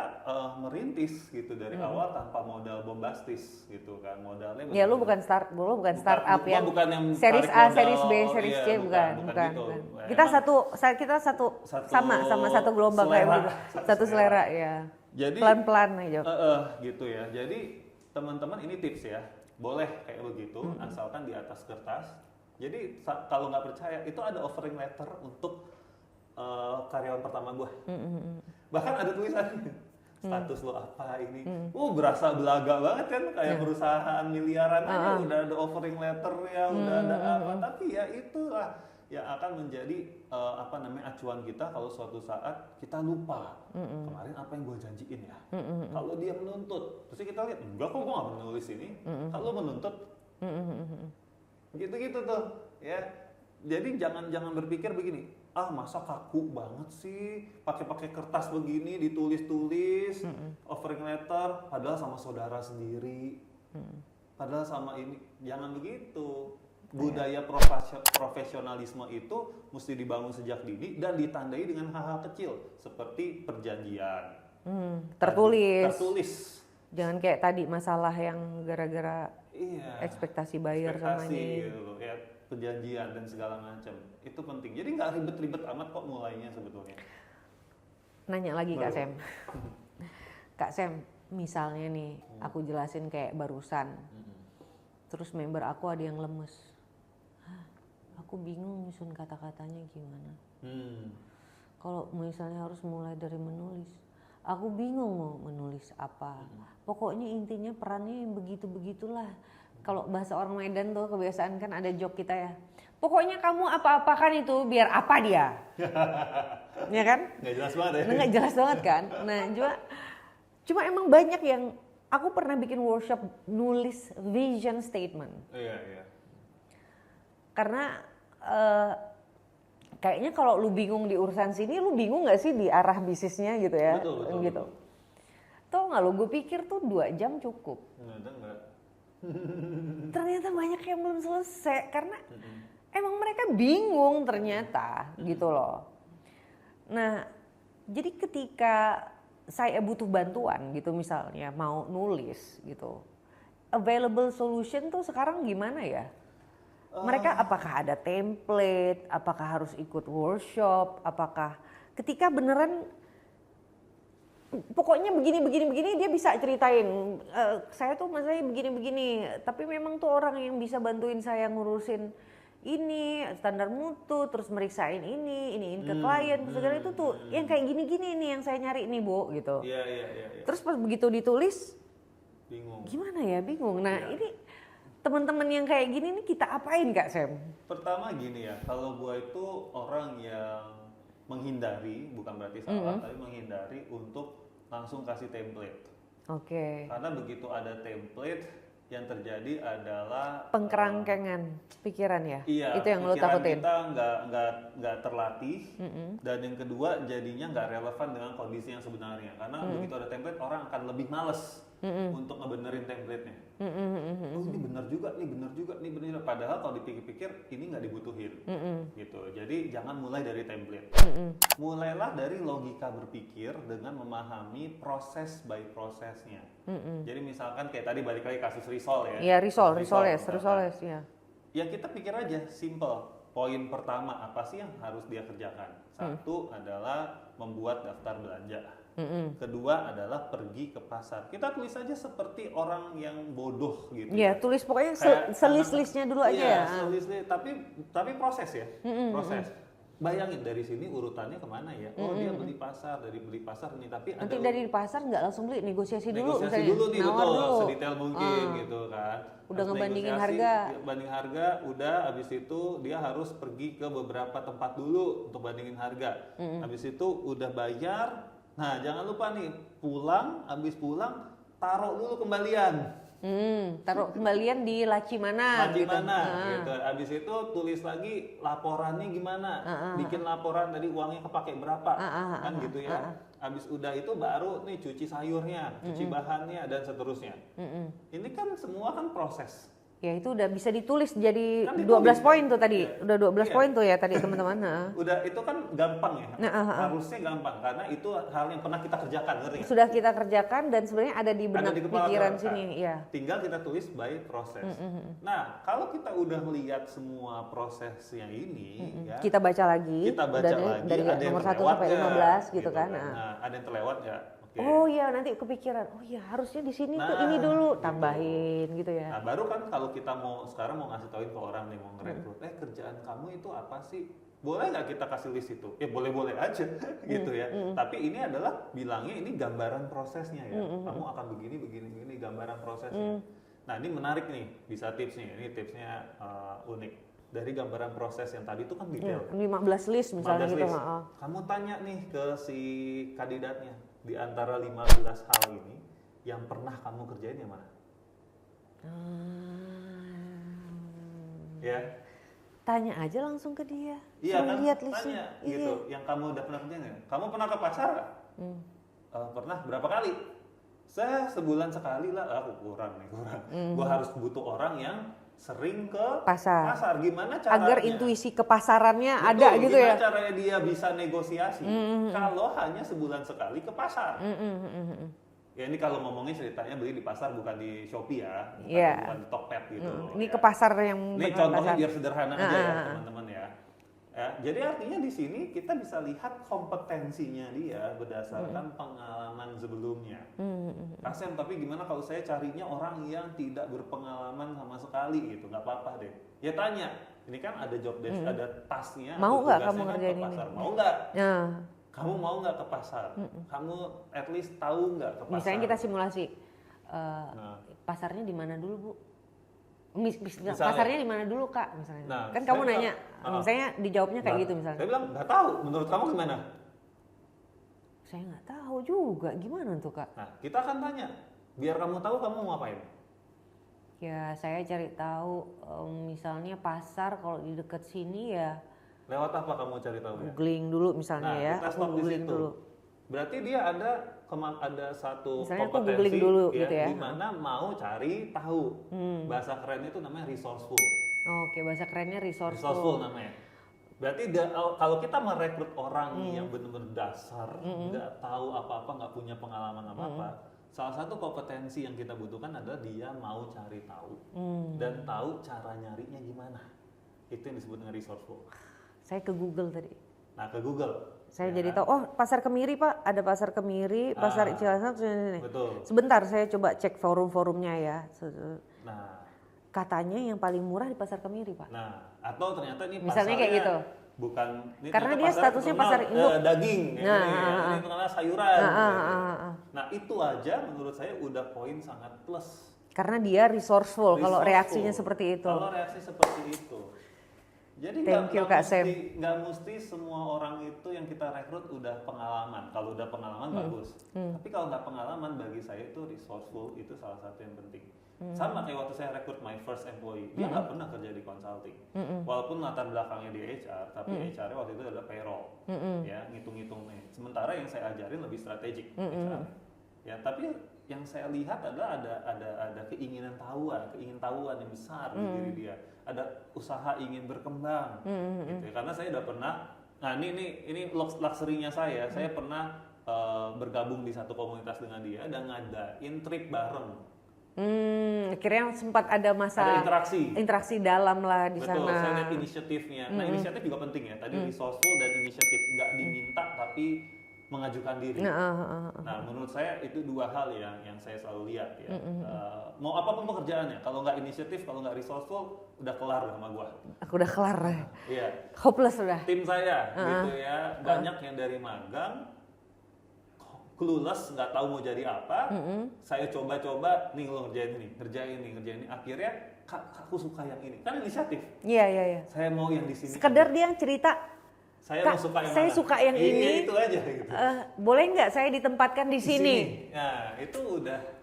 merintis gitu dari awal tanpa modal bombastis gitu kan, modalnya. Ya lu bukan startup yang bukan yang series A, modal, series B, series C, bukan. Gitu. Kita satu sama satu gelombang kayak gitu, satu selera ya. Jadi pelan-pelan aja. Gitu ya. Jadi teman-teman ini tips ya, boleh kayak begitu, asalkan di atas kertas. Jadi kalau nggak percaya, itu ada offering letter untuk karyawan pertama gue. Bahkan ada tulisannya, status lo apa ini. Berasa belaga banget kan, kayak perusahaan miliaran aja udah ada offering letter ya, udah ada apa. Tapi ya itulah yang akan menjadi acuan kita kalau suatu saat kita lupa kemarin apa yang gue janjiin ya. Kalau dia menuntut, terus kita lihat enggak kok gue nggak menulis ini. Kalau menuntut, gitu-gitu tuh ya. Jadi jangan berpikir begini, masa kaku banget sih pakai kertas begini ditulis-tulis offering letter, padahal sama saudara sendiri, padahal sama ini. Jangan begitu. Budaya profesionalisme itu mesti dibangun sejak dini dan ditandai dengan hal-hal kecil seperti perjanjian tertulis. Jangan kayak tadi masalah yang gara-gara ekspektasi bayar sama ini gitu, ya, perjanjian dan segala macam. Itu penting. Jadi nggak ribet-ribet amat kok mulainya sebetulnya. Nanya lagi Kak Sam. Kak Sam, misalnya nih aku jelasin kayak barusan. Terus member aku ada yang lemes. Aku bingung nyusun kata-katanya gimana. Kalau misalnya harus mulai dari menulis, aku bingung mau menulis apa. Pokoknya intinya perannya yang begitu-begitulah. Kalau bahasa orang Medan tuh kebiasaan kan ada joke kita ya. Pokoknya kamu apa-apakan itu biar apa dia. Ya kan? Nggak jelas banget ya. Nggak jelas banget kan. Nah cuma emang banyak yang aku pernah bikin workshop nulis vision statement. Iya. Karena kayaknya kalau lu bingung di urusan sini, lu bingung nggak sih di arah bisnisnya gitu ya? Betul. Gitu. Tau nggak lu? Gue pikir tuh 2 jam cukup. Ternyata banyak yang belum selesai karena emang mereka bingung ternyata gitu loh. Nah, jadi ketika saya butuh bantuan gitu misalnya mau nulis gitu, available solution tuh sekarang gimana ya? Mereka apakah ada template, apakah harus ikut workshop, apakah ketika beneran pokoknya begini dia bisa ceritain, saya tuh masanya begini, tapi memang tuh orang yang bisa bantuin saya ngurusin ini, standar mutu, terus meriksain iniin ke klien, segala itu tuh yang kayak gini-gini nih yang saya nyari nih Bu, gitu. Iya. Terus pas begitu ditulis, bingung. Gimana ya, bingung. Nah ini teman-teman yang kayak gini nih kita apain Kak Sam? Pertama gini ya, kalau gua itu orang yang menghindari, bukan berarti salah, tapi menghindari untuk langsung kasih template. Oke. Karena begitu ada template, yang terjadi adalah pengkerangkengan pikiran ya. Iya. Itu yang lo takutin. Kita nggak terlatih, dan yang kedua jadinya nggak relevan dengan kondisi yang sebenarnya. Karena begitu ada template, orang akan lebih males untuk ngebenerin template-nya. Oh ini benar juga nih. Padahal kalau dipikir-pikir ini nggak dibutuhin, gitu. Jadi jangan mulai dari template. Mulailah dari logika berpikir dengan memahami proses by prosesnya. Jadi misalkan kayak tadi balik lagi kasus Risol ya. Iya Risol ya. Ya kita pikir aja simple. Poin pertama apa sih yang harus dia kerjakan? Satu adalah membuat daftar belanja. Kedua adalah pergi ke pasar. Kita tulis aja seperti orang yang bodoh gitu. Iya, tulis pokoknya selist-listnya dulu aja ya. Selist, tapi proses ya. Proses. bayangin dari sini urutannya kemana ya? Oh dia beli pasar, dari beli pasar nih, tapi Nanti ada dari pasar nggak langsung beli, negosiasi dulu negosiasi misalnya. dulu nih, Nawar betul, dulu. sedetail mungkin gitu kan. Udah Harus ngebandingin negosiasi, harga. banding harga, udah habis itu dia harus pergi ke beberapa tempat dulu untuk bandingin harga. Habis itu udah bayar. Nah, jangan lupa nih, habis pulang taruh dulu kembalian. Taruh kembalian di laci mana Laci gitu. mana gitu. Habis itu tulis lagi laporannya gimana. Bikin laporan tadi uangnya kepake berapa. Kan gitu ya. Habis udah itu baru nih cuci sayurnya, cuci bahannya dan seterusnya. Ini kan semua kan proses. Ya itu udah bisa ditulis jadi Kan 12 poin tuh kan? tadi. Iya. Udah 12 Iya. poin tuh ya tadi teman-teman. Udah itu kan gampang ya. Harusnya gampang karena itu hal yang pernah kita kerjakan, ngerti nggak? Sudah kita kerjakan dan sebenarnya ada di benak Ada di kepala pikiran kita. sini, ya. Tinggal kita tulis by proses. Nah, kalau kita udah melihat semua prosesnya ini, ya, Kita baca lagi. kita baca udah lagi. dari Ada yang nomor 1 terlewat sampai nggak? 15 gitu kan. Nah, ada yang terlewat nggak? Oke. Oh iya, nanti kepikiran. Oh iya, harusnya di sini tuh ini dulu tambahin gitu ya. Nah, baru kan kalau kita sekarang mau ngasih tauin ke orang nih, mau ngerekrut, kerjaan kamu itu apa sih? Boleh nggak kita kasih list itu? Ya boleh-boleh aja gitu ya. Tapi ini adalah bilangnya ini gambaran prosesnya ya. Kamu akan begini, gambaran prosesnya. Nah ini menarik nih, bisa tips nih. Ini tipsnya unik. Dari gambaran proses yang tadi itu kan detail. 15 list misalnya 15 gitu. list. Kamu tanya nih ke si kandidatnya, di antara 15 hal ini, yang pernah kamu kerjain yang mana? Ya. Tanya aja langsung ke dia. Iya Suruh kan, lihat listnya. tanya gitu. Yang kamu udah pernah kerjain nggak? Kamu pernah ke pasar nggak? Pernah, berapa kali? Saya sebulan sekali lah. Aku kurang. Gua harus butuh orang yang sering ke pasar. Gimana caranya? Agar intuisi kepasarannya Betul, ada gitu ya. Gimana caranya dia bisa negosiasi kalau hanya sebulan sekali ke pasar? Ya ini kalau ngomongin ceritanya beli di pasar, bukan di Shopee ya, bukan di Tokped gitu. Ini ya. ke pasar yang Ini benar contohnya pasar. biar sederhana aja ya teman-teman ya. Jadi artinya di sini kita bisa lihat kompetensinya dia berdasarkan pengalaman sebelumnya. Kasian, tapi gimana kalau saya carinya orang yang tidak berpengalaman sama sekali gitu, nggak apa-apa deh. Ya tanya, ini kan ada job desk, ada tasnya, Mau nggak kamu kan ngerjain ke ini? pasar. Mau nggak? Nah, Kamu mau nggak ke pasar? Kamu at least tahu nggak ke pasar? misalnya kita simulasi. Pasarnya di mana dulu, Bu? Misalnya. Pasarnya di mana dulu, Kak? Misalnya. Nah, Kan kamu saya nanya, misalnya dijawabnya kayak gitu misalnya. Saya bilang nggak tahu. Menurut kamu gimana? Saya nggak tahu juga, gimana tuh, Kak? Nah, kita akan tanya. Biar kamu tahu kamu mau ngapain. Ya, saya cari tahu misalnya pasar kalau di dekat sini ya. Lewat apa kamu cari tahu ya? Googling dulu misalnya ya. Kita Aku stop di googling situ. dulu. Berarti dia ada satu Misalnya aku kompetensi googling dulu gitu ya. di mana mau cari tahu. Bahasa kerennya itu namanya resourceful. Oke, bahasa kerennya Resourceful resourceful. namanya. Berarti kalau kita merekrut orang yang benar-benar dasar, nggak tahu apa-apa, nggak punya pengalaman apa-apa, salah satu kompetensi yang kita butuhkan adalah dia mau cari tahu dan tahu cara nyarinya gimana. Itu yang disebut dengan resourceful. Saya ke Google tadi. Nah, ke Google. Saya ya jadi kan? tahu, oh pasar Kemiri Pak, ada pasar Kemiri, pasar Cilandak, Betul. Sebentar saya coba cek forum-forumnya ya. Nah, Katanya yang paling murah di pasar Kemiri Pak. Nah, atau ternyata ini Misalnya kayak gitu. Bukan ini Karena ternyata dia statusnya pasar induk. daging, Nah, ini ternyata sayuran. gitu. ah. Nah, itu aja menurut saya udah poin sangat plus. Karena dia resourceful kalau Resourceful. reaksinya seperti itu. Kalau reaksi seperti itu. Jadi Thank you, Kak Sam. nggak mesti semua orang itu yang kita rekrut udah pengalaman. Kalau udah pengalaman bagus. Tapi kalau nggak pengalaman, bagi saya itu resourceful itu salah satu yang penting. Sama kayak waktu saya rekrut my first employee, dia nggak pernah kerja di consulting. Walaupun latar belakangnya di HR, tapi HR-nya waktu itu adalah payroll, ya ngitung-ngitung nih. Sementara yang saya ajarin lebih strategik HR. Ya, tapi yang saya lihat adalah ada keinginan tahuan yang besar di diri dia. Ada usaha ingin berkembang, gitu ya. Karena saya udah pernah, nah ini luxury-nya saya pernah bergabung di satu komunitas dengan dia dan ngadain trip bareng. Akhirnya sempat ada masa Ada interaksi dalam lah di Betul, sana. saya lihat inisiatifnya. Nah, inisiatif juga penting ya. Tadi resourceful dan inisiatif, nggak diminta tapi mengajukan diri. Nah, menurut saya itu dua hal yang saya selalu lihat ya. Mau apapun pekerjaannya, kalau nggak inisiatif, kalau nggak resourceful, udah kelar sama gua. Aku udah kelar. Iya. Hopeless udah. Tim saya gitu ya, banyak yang dari magang, clueless, nggak tahu mau jadi apa. Saya coba-coba, nih lo ngerjain ini. Akhirnya aku suka yang ini, kan inisiatif. Iya. Saya mau yang di sini. Sekedar dia cerita. Saya mau suka yang saya mana? suka yang ini. Itu aja gitu. Boleh nggak saya ditempatkan di sini? Nah, itu udah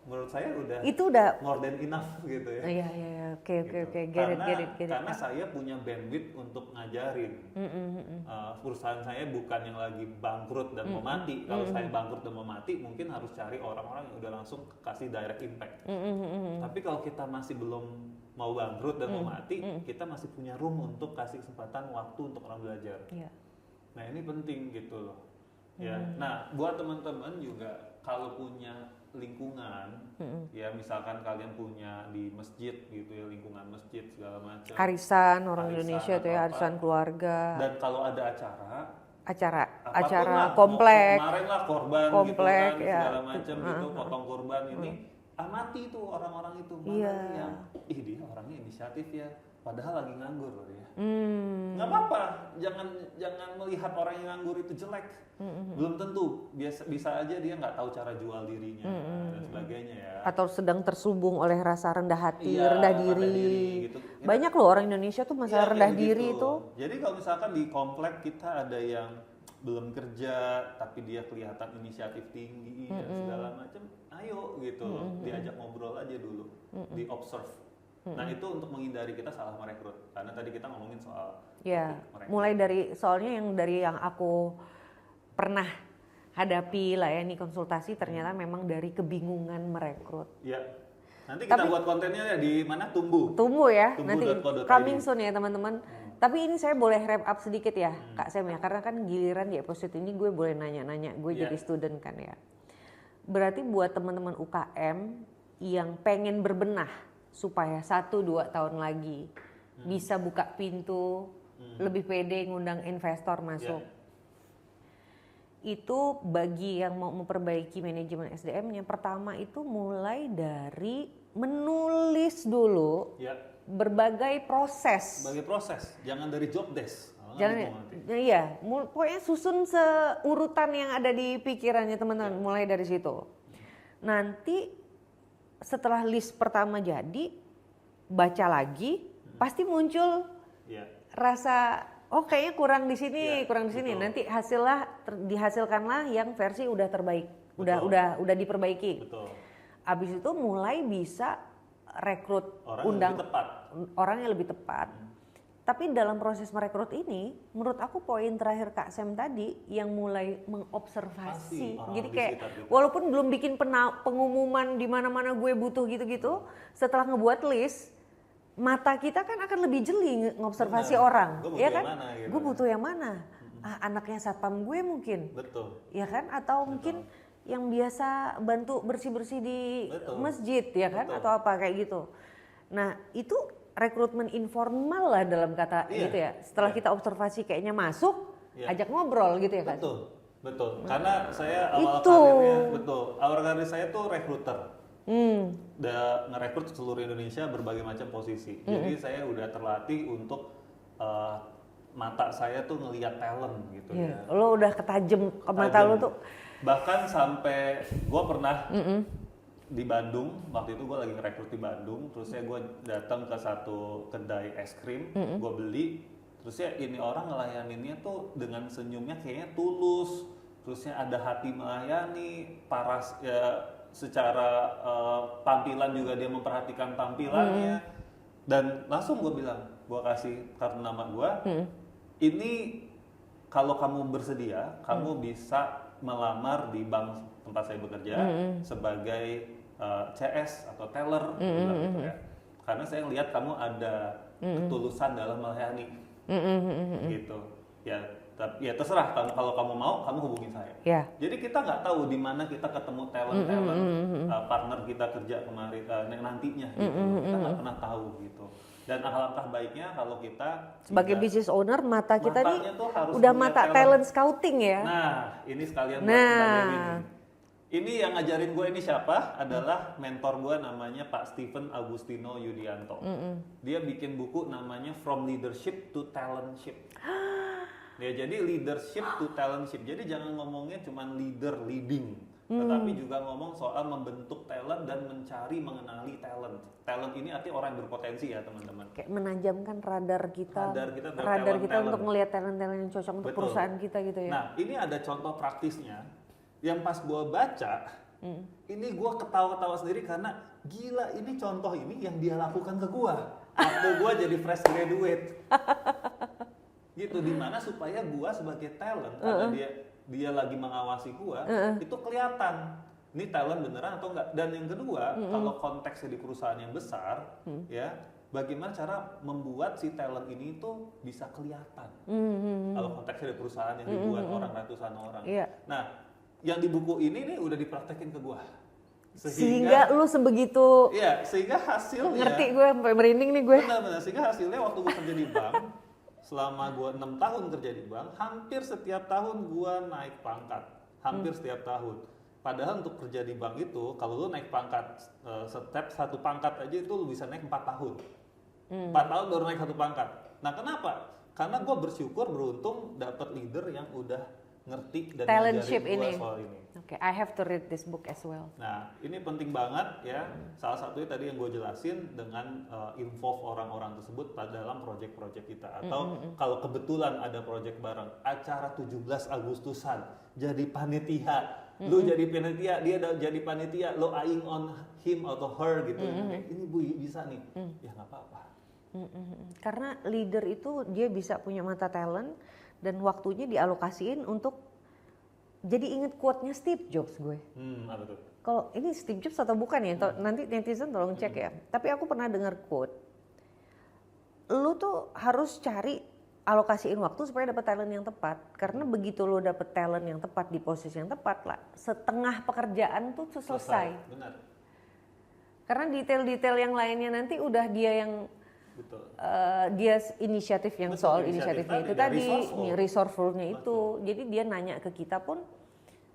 menurut saya itu udah more than enough gitu ya. Iya. Oke. Get it. Karena saya punya bandwidth untuk ngajarin. Perusahaan saya bukan yang lagi bangkrut dan mau mati. Kalau saya bangkrut dan mau mati, mungkin harus cari orang-orang yang udah langsung kasih direct impact. Tapi kalau kita masih belum mau bangkrut dan mau mati, kita masih punya room untuk kasih kesempatan waktu untuk orang belajar. Yeah. Nah, ini penting gitu loh. Ya. Nah, buat teman-teman juga kalau punya lingkungan, ya misalkan kalian punya di masjid gitu ya, lingkungan masjid segala macam. Arisan orang Indonesia itu ya, arisan keluarga. Dan kalau ada acara komplek. Kemarin lah korban komplek, gitu kan, ya. segala macam gitu, potong korban ini. Amati tuh orang-orang itu, mana yang dia orangnya inisiatif ya, padahal lagi nganggur loh ya. Nggak apa-apa, jangan melihat orang yang nganggur itu jelek. Belum tentu, bisa aja dia nggak tahu cara jual dirinya dan sebagainya ya. Atau sedang tersubung oleh rasa rendah hati, rendah diri. Gitu. Banyak loh orang Indonesia tuh masalah rendah diri itu. Jadi kalau misalkan di komplek kita ada yang belum kerja tapi dia kelihatan inisiatif tinggi dan segala macam, ayo gitu, diajak ngobrol aja dulu, di observe. Nah, itu untuk menghindari kita salah merekrut, karena tadi kita ngomongin soal mulai dari soalnya dari yang aku pernah hadapi lah ya, nih konsultasi ternyata memang dari kebingungan merekrut. Ya. Nanti kita buat kontennya ya di mana? Tumbuh ya. Nanti coming soon ya teman-teman. Tapi ini saya boleh wrap up sedikit ya Kak Sam ya, karena kan giliran di episode ini gue boleh nanya-nanya, gue jadi student kan ya. Berarti buat teman-teman UKM yang pengen berbenah supaya 1-2 tahun lagi bisa buka pintu, lebih pede ngundang investor masuk. Itu bagi yang mau memperbaiki manajemen SDM-nya, pertama itu mulai dari menulis dulu berbagai proses. Jangan dari job desk. Pokoknya susun seurutan yang ada di pikirannya teman-teman, mulai dari situ. Nanti setelah list pertama jadi, baca lagi, pasti muncul rasa kayaknya kurang di sini. Betul. Nanti dihasilkanlah yang versi udah terbaik, udah diperbaiki. Betul. Abis itu mulai bisa rekrut orang yang lebih tepat. Tapi dalam proses merekrut ini, menurut aku poin terakhir Kak Sam tadi yang mulai mengobservasi. Jadi kayak walaupun belum bikin pengumuman di mana-mana gue butuh gitu-gitu, setelah ngebuat list, mata kita kan akan lebih jeli ngobservasi orang, ya kan? Gue butuh yang mana? Anaknya satpam gue mungkin. Betul. Ya kan? Atau mungkin yang biasa bantu bersih-bersih di masjid, ya kan? Atau apa kayak gitu. Nah, itu rekrutmen informal lah dalam kata gitu ya. Setelah kita observasi kayaknya masuk, ajak ngobrol gitu ya kan. Betul. Karena saya awal karir saya tuh rekruter. Udah ngerekrut seluruh Indonesia berbagai macam posisi. Jadi saya udah terlatih untuk mata saya tuh ngelihat talent gitu ya. Lo udah ketajem ke mata lo tuh. Bahkan sampai gue pernah di Bandung, waktu itu gue lagi ngerekrut di Bandung, terus ya gue datang ke satu kedai es krim, gue beli, terus ya ini orang ngelayaninnya tuh dengan senyumnya kayaknya tulus, terusnya ada hati melayani, paras ya secara tampilan juga dia memperhatikan tampilannya, dan langsung gue bilang, gue kasih kartu nama gue, ini kalau kamu bersedia, kamu bisa melamar di bank tempat saya bekerja sebagai CS atau teller gitu ya. Karena saya lihat kamu ada ketulusan dalam melayani gitu ya. Ya terserah, kalau kamu mau kamu hubungi saya. Jadi kita nggak tahu di mana kita ketemu talent partner kita kerja kemarin nantinya gitu. Kita nggak pernah tahu gitu. Dan alangkah baiknya kalau kita sebagai business owner, mata kita nih matanya tuh harus udah melihat mata talent scouting ya. Nah, ini sekalian buat Mbak Dewi nih. Ini yang ngajarin gue ini siapa? Adalah mentor gue namanya Pak Steven Agustino Yudianto. Dia bikin buku namanya From Leadership to Talentship. Ya, jadi leadership to talentship. Jadi jangan ngomongnya cuma leading, tetapi juga ngomong soal membentuk talent dan mencari mengenali talent. Talent ini artinya orang yang berpotensi ya teman-teman. Kayak menajamkan radar kita talent. untuk melihat talent-talent yang cocok untuk perusahaan kita gitu ya. Nah, ini ada contoh praktisnya yang pas gue baca, ini gue ketawa-ketawa sendiri karena gila, ini contoh ini yang dia lakukan ke gue waktu gue jadi fresh graduate. Gitu, dimana supaya gue sebagai talent karena dia lagi mengawasi gue, itu kelihatan ini talent beneran atau enggak. Dan yang kedua, kalau konteksnya di perusahaan yang besar, ya bagaimana cara membuat si talent ini itu bisa kelihatan. Kalau konteksnya di perusahaan yang dibuat orang ratusan orang. Nah, yang di buku ini nih udah dipraktekin ke gue. Sehingga lu sebegitu. Iya, sehingga hasilnya. Ngerti gue, sampai merinding nih gue. Benar-benar, sehingga hasilnya waktu gue kerja di bank, selama gue 6 tahun kerja di bank, hampir setiap tahun gue naik pangkat. Hampir setiap tahun. Padahal untuk kerja di bank itu, kalau lu naik pangkat, setiap satu pangkat aja itu lu bisa naik 4 tahun. 4 tahun baru naik satu pangkat. Nah kenapa? Karena gue bersyukur, beruntung dapat leader yang udah ngerti dan talentship ngajarin gue soal ini. Oke, I have to read this book as well. Nah, ini penting banget ya. Salah satunya tadi yang gue jelasin dengan involve orang-orang tersebut dalam project-project kita. Atau kalau kebetulan ada project bareng, acara 17 Agustusan, jadi panitia. Lu jadi panitia, dia jadi panitia, lo eyeing on him atau her gitu. Ini Bu bisa nih. Ya nggak apa-apa. Karena leader itu dia bisa punya mata talent dan waktunya dialokasiin untuk, jadi inget quote-nya Steve Jobs gue. Apa tuh? Kalau ini Steve Jobs atau bukan ya? Nanti netizen tolong cek ya. Tapi aku pernah dengar quote, lu tuh harus cari alokasiin waktu supaya dapat talent yang tepat. Karena begitu lu dapet talent yang tepat di posisi yang tepat lah, setengah pekerjaan tuh selesai. Benar. Karena detail-detail yang lainnya nanti udah dia yang dia inisiatif yang betul, soal inisiatifnya itu tadi, resourceful-nya itu. Jadi dia nanya ke kita pun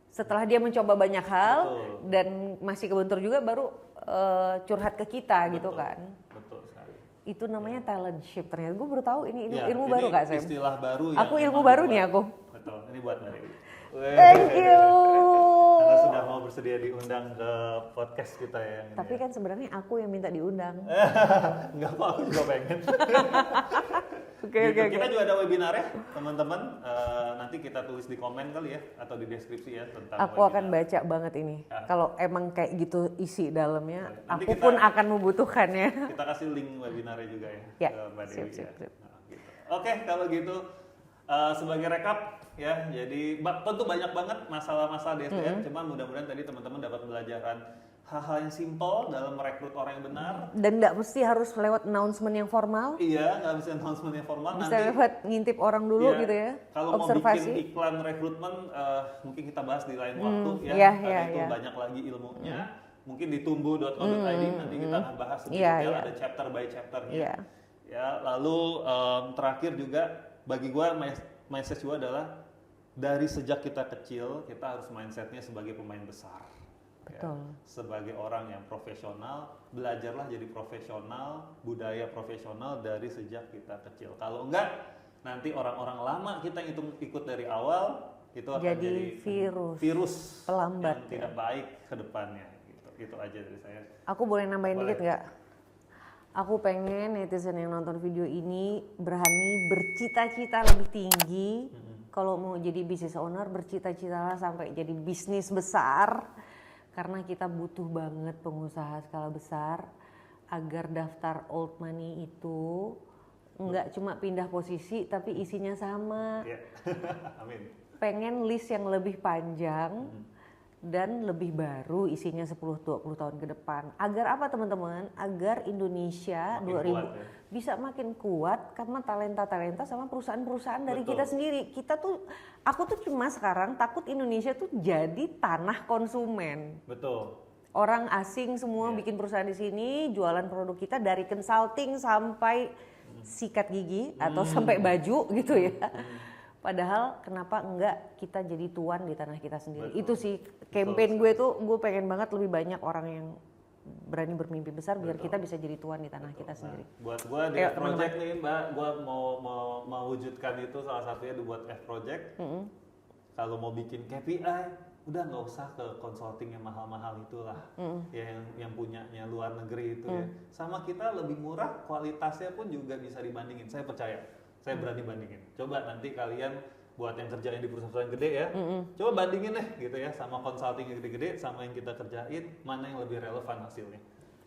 setelah dia mencoba banyak hal dan masih kebentur juga baru curhat ke kita gitu kan. Betul sekali. Itu namanya talentship ternyata. Gue baru tahu ini ilmu baru Kak Sam. Istilah baru ya. Aku ilmu baru nih aku. Betul. Ini buat Mbak Dewi. Thank you. Anda sudah mau bersedia diundang ke podcast kita ya. Tapi kan sebenarnya aku yang minta diundang. Enggak apa, aku juga pengen. Oke. Kita juga ada webinar ya, teman-teman. Nanti kita tulis di komen kali ya, atau di deskripsi ya tentang aku webinar. Akan baca banget ini. Kalau emang kayak gitu isi dalamnya, aku pun akan membutuhkannya. Kita kasih link webinarnya juga ya, ke Mbak Dewi. Siap. Nah, gitu. Oke, kalau gitu sebagai rekap ya, jadi tentu banyak banget masalah-masalah di SDM, cuma mudah-mudahan tadi teman-teman dapat belajaran hal-hal yang simpel dalam merekrut orang yang benar. Dan nggak mesti harus lewat announcement yang formal. Iya, nggak mesti announcement yang formal. Bisa lewat ngintip orang dulu gitu ya. Kalau mau bikin iklan rekrutmen, mungkin kita bahas di lain waktu ya. Karena itu banyak lagi ilmunya. Mungkin di tumbuh.co.id nanti kita akan bahas lebih detail, ada chapter by chapternya. Ya, lalu terakhir juga bagi gue mindset gue adalah dari sejak kita kecil kita harus mindsetnya sebagai pemain besar. Betul. Ya, sebagai orang yang profesional, belajarlah jadi profesional, budaya profesional dari sejak kita kecil. Kalau enggak, nanti orang-orang lama kita ikut dari awal itu akan jadi virus pelambat yang tidak baik ke depannya. Gitu aja dari saya. Aku boleh nambahin dikit nggak? Aku pengen netizen yang nonton video ini berani bercita-cita lebih tinggi. Kalau mau jadi business owner, bercita-citalah sampai jadi bisnis besar. Karena kita butuh banget pengusaha skala besar agar daftar old money itu nggak cuma pindah posisi tapi isinya sama. Amin. Pengen list yang lebih panjang dan lebih baru isinya 10-20 tahun ke depan. Agar apa teman-teman? Agar Indonesia bisa makin kuat karena talenta-talenta sama perusahaan-perusahaan dari kita sendiri. Aku tuh cuma sekarang takut Indonesia tuh jadi tanah konsumen. Betul. orang asing semua bikin perusahaan di sini, jualan produk kita dari consulting sampai sikat gigi atau sampai baju gitu ya. Padahal kenapa enggak kita jadi tuan di tanah kita sendiri. Betul. Itu sih campaign gue tuh, gue pengen banget lebih banyak orang yang berani bermimpi besar biar kita bisa jadi tuan di tanah kita sendiri. Buat gue di F-Project nih Mbak, gue mau mewujudkan itu salah satunya buat F-Project. Kalau mau bikin KPI, udah nggak usah ke consulting yang mahal-mahal itulah, yang punyanya luar negeri itu ya. Sama kita lebih murah, kualitasnya pun juga bisa dibandingin. Saya percaya, saya berani bandingin. Coba nanti kalian buat yang kerjain di perusahaan gede ya, coba bandingin deh gitu ya, sama consulting yang gede-gede sama yang kita kerjain, mana yang lebih relevan hasilnya.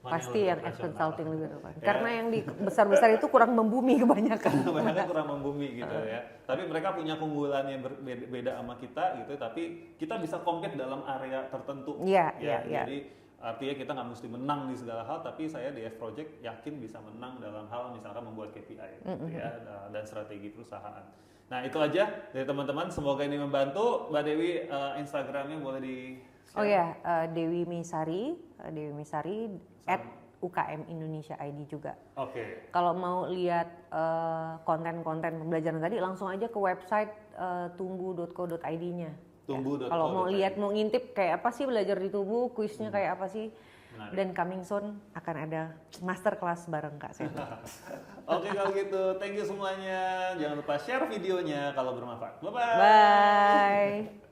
Pasti yang consulting lebih relevan. Ya. Karena yang di besar-besar itu kurang membumi kebanyakan. Kebanyakan kurang membumi gitu ya. Tapi mereka punya keunggulan yang berbeda sama kita gitu, tapi kita bisa compete dalam area tertentu. Iya. Jadi artinya kita nggak mesti menang di segala hal, tapi saya di F-Project yakin bisa menang dalam hal misalkan membuat KPI gitu ya, dan strategi perusahaan. Nah itu aja dari teman-teman, semoga ini membantu. Mbak Dewi, Instagramnya boleh di-share? Oh ya, Dewi Misari @UKM Indonesia ID juga. Oke. Kalau mau lihat konten-konten pembelajaran tadi, langsung aja ke website tumbu.co.id-nya. Tumbu.co.id. Kalau mau lihat, mau ngintip kayak apa sih belajar di Tumbu, kuisnya kayak apa sih. Menarik. Dan coming soon akan ada masterclass bareng Kak Sena. Oke kalau gitu, thank you semuanya. Jangan lupa share videonya kalau bermanfaat. Bye-bye. Bye.